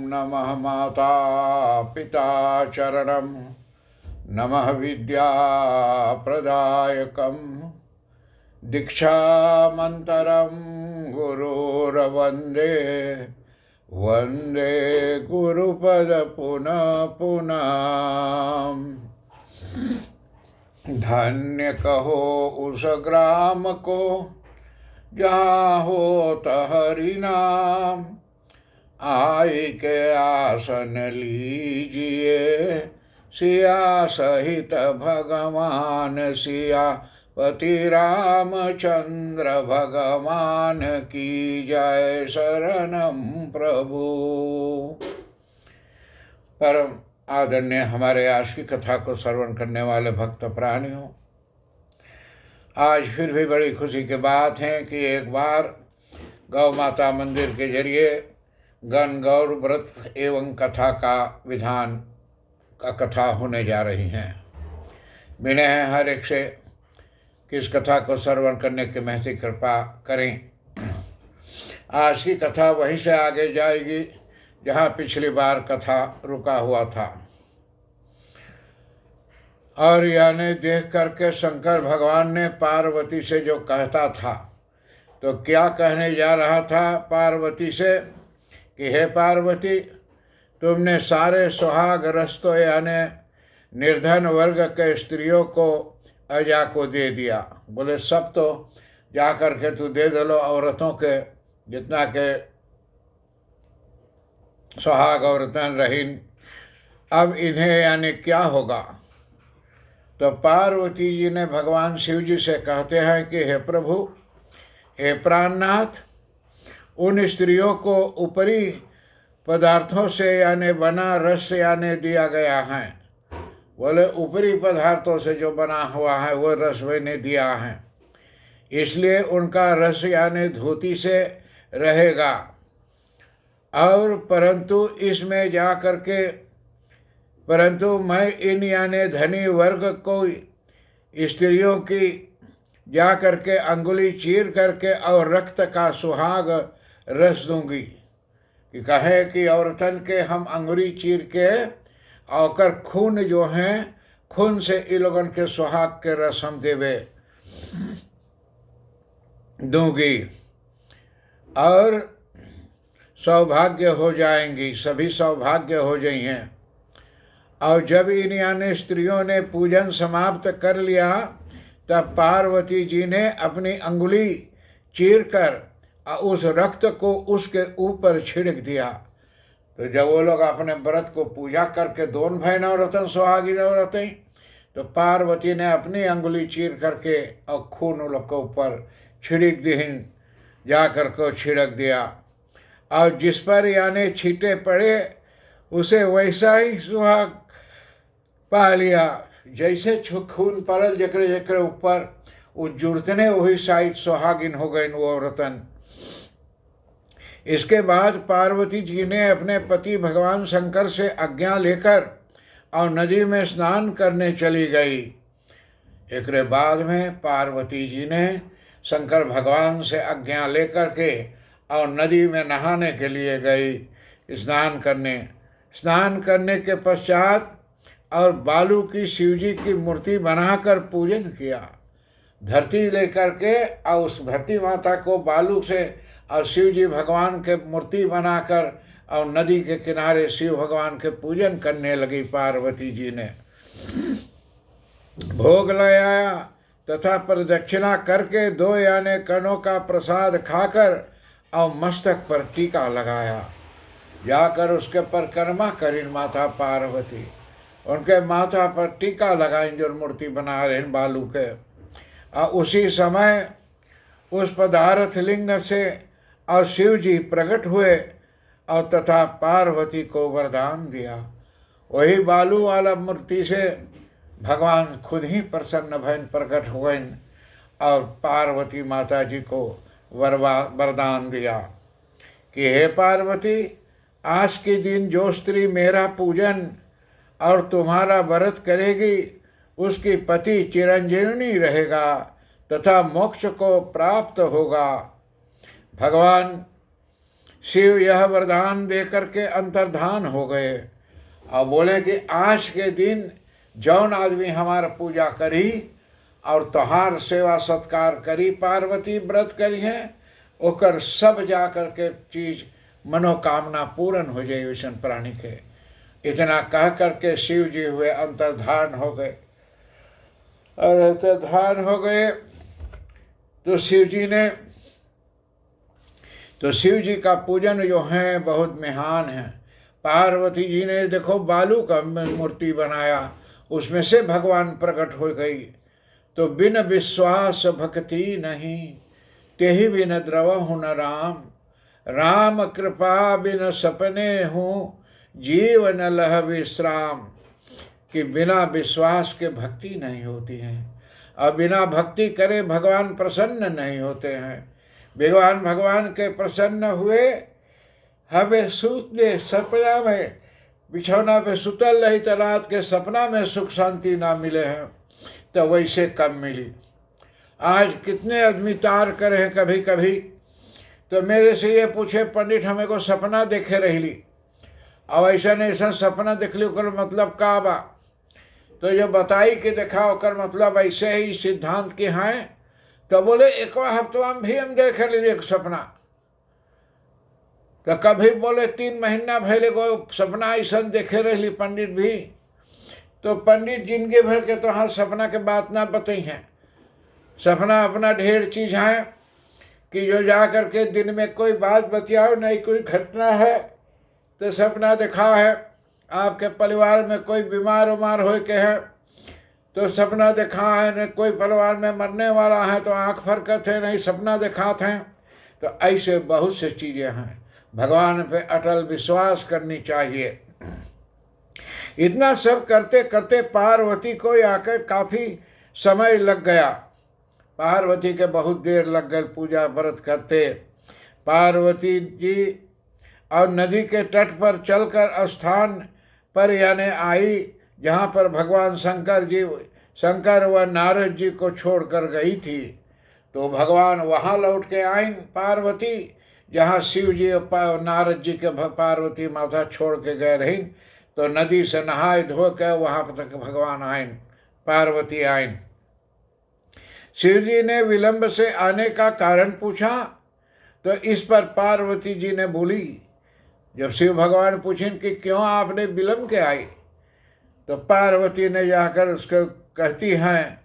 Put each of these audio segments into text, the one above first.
नमः माता पिता चरणं नमः विद्याप्रदायकं दीक्षामन्तरं गुरुर्वन्दे वन्दे गुरुपद पुनः पुनः। धन्य कहो उस ग्राम को जहाँ होत हरि नाम, आई के आसन लीजिए सिया सहित भगवान सियापति रामचंद्र भगवान की जय। शरणम प्रभु। परम आदरणीय हमारे आज की कथा को श्रवण करने वाले भक्त प्राणियों, आज फिर भी बड़ी खुशी की बात है कि एक बार गौ माता मंदिर के जरिए गण गौर व्रत एवं कथा का विधान का कथा होने जा रही हैं। विनय है हर एक से कि इस कथा को श्रवण करने की महती कृपा करें। आज की कथा वहीं से आगे जाएगी जहाँ पिछली बार कथा रुका हुआ था। और यानी देख करके शंकर भगवान ने पार्वती से जो कहता था, तो क्या कहने जा रहा था पार्वती से कि हे पार्वती, तुमने सारे सुहाग रस्तों यानी निर्धन वर्ग के स्त्रियों को अजा को दे दिया। बोले सब तो जा करके तू दे दो औरतों के, जितना के सुहाग और धन रहीन, अब इन्हें यानी क्या होगा। तो पार्वती जी ने भगवान शिव जी से कहते हैं कि हे प्रभु, हे प्राणनाथ, उन स्त्रियों को ऊपरी पदार्थों से यानी बना रस यानी दिया गया है। बोले ऊपरी पदार्थों से जो बना हुआ है वो रस मैंने दिया है, इसलिए उनका रस यानी धोती से रहेगा। और परंतु इसमें जा करके परंतु मैं इन यानी धनी वर्ग को स्त्रियों की जा करके अंगुली चीर करके और रक्त का सुहाग रस दूंगी। कि कहे कि औरतन के हम अंगुली चीर के और खून जो हैं, खून से इन लोगन के सुहाग के रस हम देवे दूंगी और सौभाग्य हो जाएंगी, सभी सौभाग्य हो जाई हैं। और जब इन यानी स्त्रियों ने पूजन समाप्त कर लिया, तब पार्वती जी ने अपनी अंगुली चीर कर उस रक्त को उसके ऊपर छिड़क दिया। तो जब वो लोग अपने व्रत को पूजा करके दोन भाई नवरतन सुहागी नवरतन, तो पार्वती ने अपनी अंगुली चीर करके और खून उन लोग के ऊपर छिड़क दीन जा कर को छिड़क दिया। और जिस पर यानी छींटे पड़े उसे वैसा ही सुहाग पा लिया, जैसे खून पड़ल जकरे जकरे ऊपर वो जुड़तने वही शायद सुहागिन हो गई वो औरतन। इसके बाद पार्वती जी ने अपने पति भगवान शंकर से आज्ञा लेकर और नदी में स्नान करने चली गई। एक बाद में पार्वती जी ने शंकर भगवान से आज्ञा लेकर के और नदी में नहाने के लिए गई स्नान करने। स्नान करने के पश्चात और बालू की शिवजी की मूर्ति बनाकर पूजन किया। धरती लेकर के और उस धरती माता को बालू से और शिव जी भगवान के मूर्ति बनाकर और नदी के किनारे शिव भगवान के पूजन करने लगी पार्वती जी ने। भोग लगाया तथा प्रदक्षिणा करके 2 यानी कणों का प्रसाद खाकर और मस्तक पर टीका लगाया। जाकर उसके परिक्रमा करी माता पार्वती, उनके माथा पर टीका लगाई जो मूर्ति बना रहे बालू के। और उसी समय उस पदार्थ लिंग से और शिव जी प्रकट हुए और तथा पार्वती को वरदान दिया। वही बालू वाला मूर्ति से भगवान खुद ही प्रसन्न भयन प्रकट हुए और पार्वती माता जी को वरदान दिया कि हे पार्वती, आज के दिन जो स्त्री मेरा पूजन और तुम्हारा व्रत करेगी उसकी पति चिरंजीवी रहेगा तथा मोक्ष को प्राप्त होगा। भगवान शिव यह वरदान दे करके अंतर्धान हो गए और बोले कि आज के दिन जौन आदमी हमारा पूजा करी और तोहार सेवा सत्कार करी, पार्वती व्रत करी है, ओकर सब जा करके चीज मनोकामना पूर्ण हो जाए विष्णु प्राणी के। इतना कह करके शिव जी हुए अंतर्धान हो गए। और अंतर्धान हो गए तो शिव जी का पूजन जो है बहुत महान है। पार्वती जी ने देखो बालू का मूर्ति बनाया, उसमें से भगवान प्रकट हो गई। तो बिन विश्वास भक्ति नहीं, तेहि बिन द्रवहु न राम। राम कृपा बिन सपने हूँ, जीवन लह विश्राम। कि बिना विश्वास के भक्ति नहीं होती है, और बिना भक्ति करे भगवान प्रसन्न नहीं होते हैं। भगवान के प्रसन्न हुए, हमें सूत दे सपना में, बिछौना पे सुतल रही तो रात के सपना में सुख शांति ना मिले हैं, तो वैसे कब मिली। आज कितने आदमी तार करे हैं कभी कभी, तो मेरे से ये पूछे पंडित हमें को सपना देखे रही, और ऐसा सपना देख ली ओकर मतलब का बा। तो जो बताई कि देखा ओकर मतलब ऐसे ही सिद्धांत के हैं। तो बोले एक हफ्ता में भी हम देख लीजिए एक सपना। तो कभी बोले 3 महीना पहले को सपना ऐसा देखे रही पंडित भी। तो पंडित जिंदगी भर के तो हर सपना के बात ना बताई हैं। सपना अपना ढेर चीज है कि जो जा करके दिन में कोई बात बतियाओ, नहीं कोई घटना है तो सपना दिखा है। आपके परिवार में कोई बीमार उमार हो के है तो सपना दिखा है, न कोई परिवार में मरने वाला है तो आँख फरकत है, नहीं सपना दिखाते हैं। तो ऐसे बहुत से चीज़ें हैं, भगवान पे अटल विश्वास करनी चाहिए। इतना सब करते करते पार्वती को आकर काफ़ी समय लग गया। पार्वती के बहुत देर लग गई पूजा व्रत करते। पार्वती जी और नदी के तट पर चलकर स्थान पर यानी आई जहाँ पर भगवान शंकर व नारद जी को छोड़कर गई थी। तो भगवान वहाँ लौट के आईं पार्वती, जहाँ शिव जी और नारद जी के पार्वती माता छोड़ के गए रहीं। तो नदी से नहाए धो के वहाँ तक भगवान आईं, पार्वती आईं। शिव जी ने विलंब से आने का कारण पूछा। तो इस पर पार्वती जी ने बोली, जब शिव भगवान पूछें कि क्यों आपने विलंब के आई, तो पार्वती ने जाकर उसको कहती हैं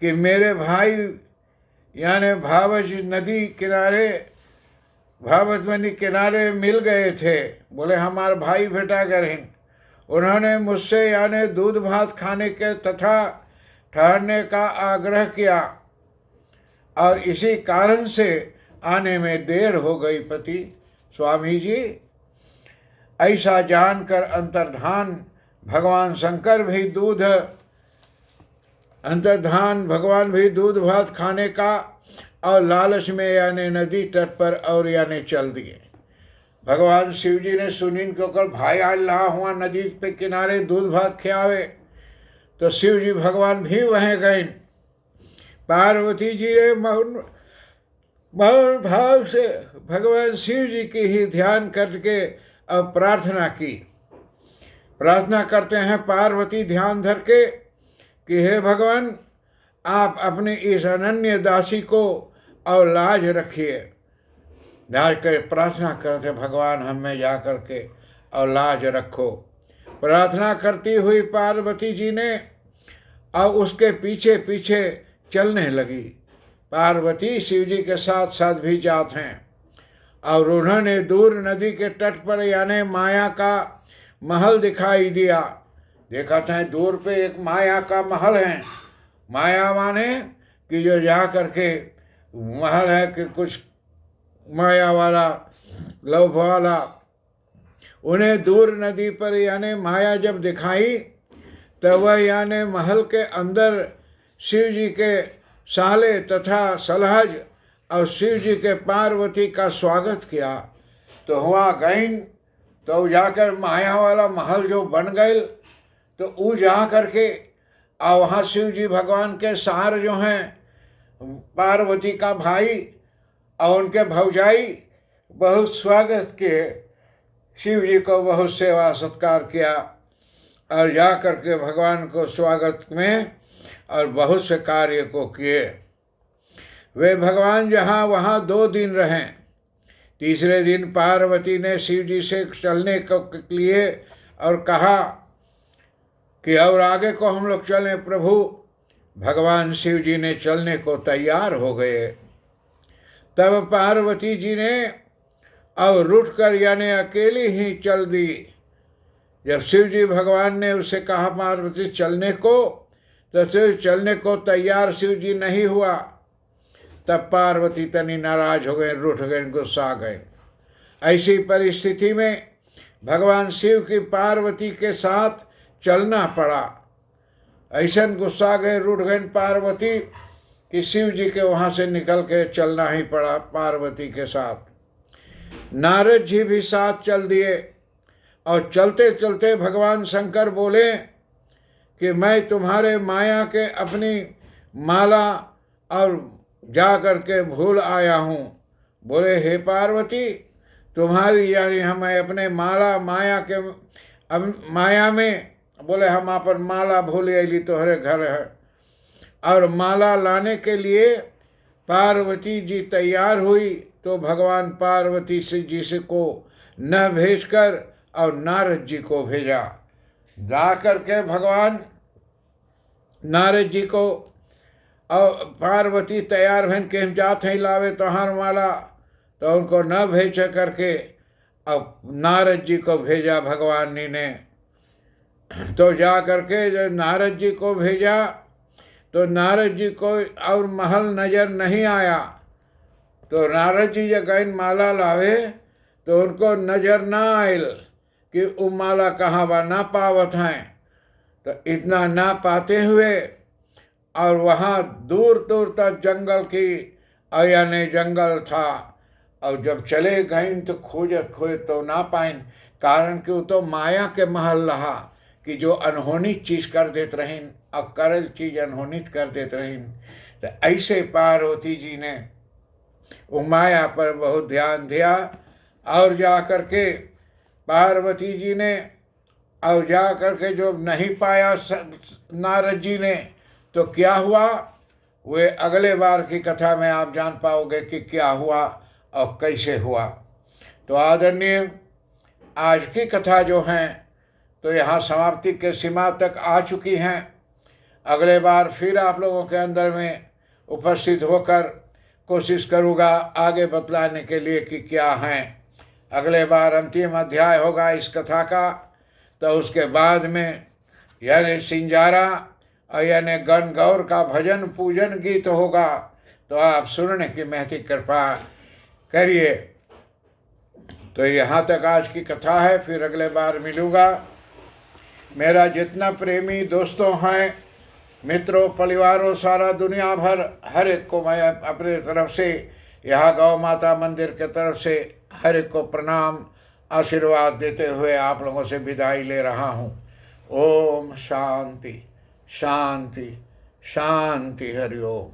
कि मेरे भाई यानी भावतवनी किनारे मिल गए थे। बोले हमारे भाई बेटा गरहिन, उन्होंने मुझसे यानी दूध भात खाने के तथा ठहरने का आग्रह किया, और इसी कारण से आने में देर हो गई पति। स्वामी जी ऐसा जानकर अंतर्धान भगवान भी दूध भात खाने का और लालच में यानी नदी तट पर और यानी चल दिए। भगवान शिव जी ने सुनीन के ऊपर भाई आज लहा हुआ नदी पे किनारे दूध भात खियावे। तो शिव जी भगवान भी वहीं गए। पार्वती जी ने मौन भाव से भगवान शिव जी की ही ध्यान करके अब प्रार्थना की। प्रार्थना करते हैं पार्वती ध्यान धर के कि हे भगवान, आप अपने इस अनन्य दासी को और लाज रखिए। लाज कर प्रार्थना करते भगवान हमें जा कर के और लाज रखो। प्रार्थना करती हुई पार्वती जी ने और उसके पीछे पीछे चलने लगी। पार्वती शिव जी के साथ साथ भी जाते हैं और उन्होंने दूर नदी के तट पर यानी माया का महल दिखाई दिया। देखा था दूर पे एक माया का महल है। माया माने कि जो जा करके महल है कि कुछ माया वाला लोभ वाला। उन्हें दूर नदी पर यानी माया जब दिखाई तब वह यानी महल के अंदर शिव जी के साले तथा सलहज और शिव जी के पार्वती का स्वागत किया। तो हुआ गईन तो जाकर माया वाला महल जो बन गए तो वो जा करके और वहाँ शिव जी भगवान के सार जो हैं पार्वती का भाई और उनके भौजाई बहुत स्वागत किए, शिव जी को बहुत सेवा सत्कार किया और जा करके भगवान को स्वागत में और बहुत से कार्य को किए। वे भगवान जहाँ वहाँ 2 दिन रहें। तीसरे दिन पार्वती ने शिव जी से चलने के लिए और कहा कि और आगे को हम लोग चलें प्रभु। भगवान शिव जी ने चलने को तैयार हो गए। तब पार्वती जी ने और रुठ कर यानी अकेली ही चल दी। जब शिव जी भगवान ने उसे कहा पार्वती चलने को, तो शिव चलने को तैयार शिव जी नहीं हुआ। तब पार्वती तनी नाराज हो गए, रूठ गए, गुस्सा आ गए। ऐसी परिस्थिति में भगवान शिव की पार्वती के साथ चलना पड़ा। ऐसा गुस्सा गए, रूठ गए पार्वती कि शिव जी के वहाँ से निकल के चलना ही पड़ा पार्वती के साथ। नारद जी भी साथ चल दिए और चलते चलते भगवान शंकर बोले कि मैं तुम्हारे माया के अपनी माला और जा कर के भूल आया हूँ। बोले हे पार्वती, तुम्हारी यानी हमें अपने माया के माया में, बोले हम अपन माला भूल अली तोहरे घर है। और माला लाने के लिए पार्वती जी तैयार हुई तो भगवान पार्वती जी से को न भेजकर और नारद जी को भेजा। जा कर के भगवान नारद जी को और पार्वती तैयार भन के हम जाते हैं लावे तोहार माला, तो उनको न भेज करके अब नारद जी को भेजा भगवान ने। तो जा करके जब नारद जी को भेजा तो नारद जी को और महल नज़र नहीं आया। तो नारद जी जब गए माला लावे तो उनको नज़र ना आयल कि वो माला कहाँ बा, ना पावत हैं। तो इतना ना पाते हुए और वहाँ दूर दूर तक जंगल की यानी जंगल था। और जब चले गए तो खोजत तो ना पाइन, कारण कि वो तो माया के महल रहा कि जो अनहोनी चीज़ कर देते रहें, अब करल चीज़ अनहोनित कर देते रहें। तो ऐसे पार्वती जी ने वो माया पर बहुत ध्यान दिया और जा कर के पार्वती जी ने और जा कर के जो नहीं पाया नारद जी ने, तो क्या हुआ वे अगले बार की कथा में आप जान पाओगे कि क्या हुआ और कैसे हुआ। तो आदरणीय आज की कथा जो हैं तो यहाँ समाप्ति के सीमा तक आ चुकी हैं। अगले बार फिर आप लोगों के अंदर में उपस्थित होकर कोशिश करूँगा आगे बतलाने के लिए कि क्या हैं। अगले बार अंतिम अध्याय होगा इस कथा का। तो उसके बाद में यानी सिंजारा और यानी गण गौर का भजन पूजन गीत होगा। तो आप सुनने की महती कृपा करिए। तो यहाँ तक आज की कथा है, फिर अगले बार मिलूँगा। मेरा जितना प्रेमी दोस्तों हैं, मित्रों, परिवारों, सारा दुनिया भर हर एक को मैं अपने तरफ से यहाँ गौ माता मंदिर के तरफ से हर एक को प्रणाम आशीर्वाद देते हुए आप लोगों से विदाई ले रहा हूँ। ओम शांति शांति शांति, हरि ओम।